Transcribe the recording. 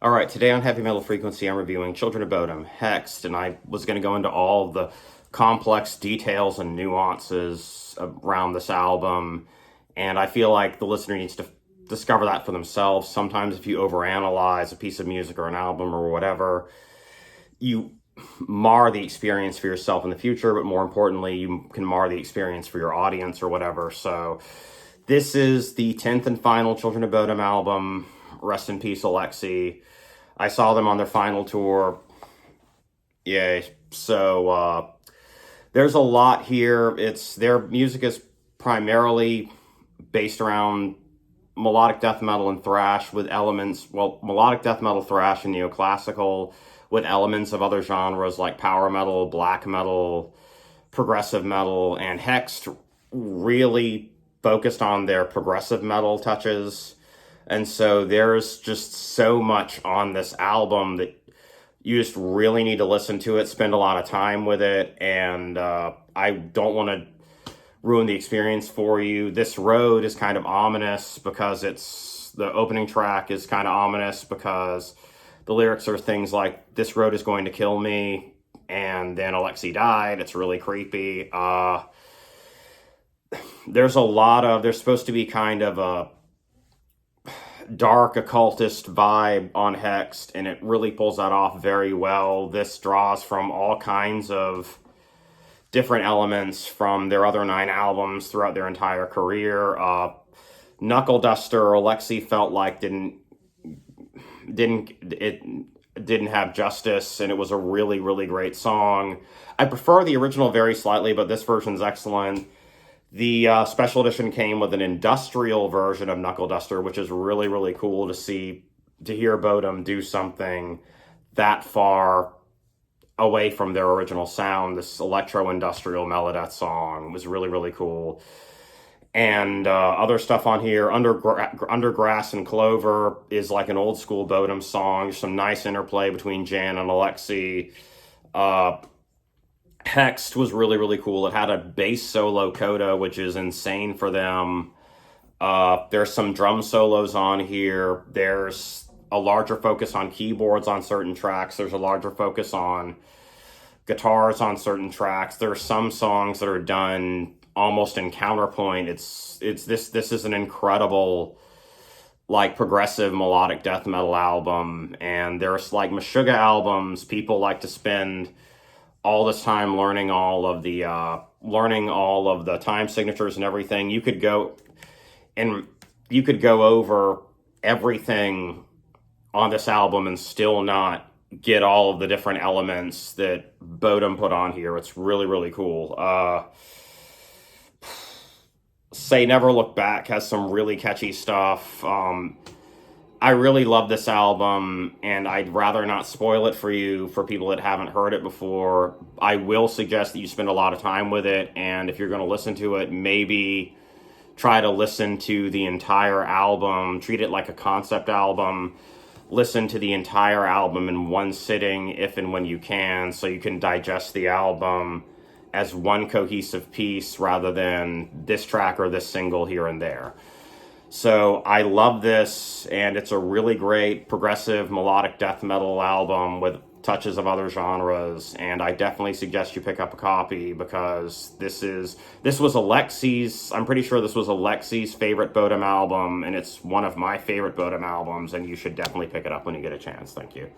All right, today on Heavy Metal Frequency, I'm reviewing Children of Bodom, Hexed, and I was going to go into all the complex details and nuances around this album, and I feel like the listener needs to discover that for themselves. Sometimes if you overanalyze a piece of music or an album or whatever, you mar the experience for yourself in the future, but more importantly, you can mar the experience for your audience or whatever. So this is the 10th and final Children of Bodom album. Rest in peace, Alexi. I saw them on their final tour. Yay. So there's a lot here. Their music is primarily based around melodic death metal and thrash with elements, melodic death metal, thrash, and neoclassical with elements of other genres like power metal, black metal, progressive metal, and Hexed really focused on their progressive metal touches. And so there's just so much on this album that you just really need to listen to it, spend a lot of time with it, and I don't want to ruin the experience for you. This Road is kind of ominous because the opening track is kind of ominous because the lyrics are things like, "This road is going to kill me," and then Alexi died. It's really creepy. There's supposed to be kind of a dark occultist vibe on Hexed, and it really pulls that off very well. This draws from all kinds of different elements from their other 9 albums throughout their entire career. Knuckle Duster, Alexi felt like didn't have justice, and it was a really, really great song. I prefer the original very slightly, but this version's excellent. The special edition came with an industrial version of Knuckle Duster, which is really, really cool to hear Bodom do something that far away from their original sound. This electro-industrial Melodeath song was really, really cool. And other stuff on here, Under Grass and Clover is like an old school Bodom song. Some nice interplay between Jan and Alexi. Hexed was really, really cool. It had a bass solo coda, which is insane for them. There's some drum solos on here. There's a larger focus on keyboards on certain tracks. There's a larger focus on guitars on certain tracks. There are some songs that are done almost in counterpoint. This is an incredible, like, progressive melodic death metal album. And there's like Meshuggah albums. People like to spend all this time learning all of the time signatures and everything. You could go over everything on this album and still not get all of the different elements that Bodom put on here. It's really, really cool. Say Never Look Back has some really catchy stuff. I really love this album, and I'd rather not spoil it for you, for people that haven't heard it before. I will suggest that you spend a lot of time with it, and if you're going to listen to it, maybe try to listen to the entire album. Treat it like a concept album. Listen to the entire album in one sitting, if and when you can, so you can digest the album as one cohesive piece rather than this track or this single here and there. So I love this, and it's a really great progressive melodic death metal album with touches of other genres, and I definitely suggest you pick up a copy because this was Alexi's, I'm pretty sure this was Alexi's favorite Bodom album, and it's one of my favorite Bodom albums, and you should definitely pick it up when you get a chance. Thank you.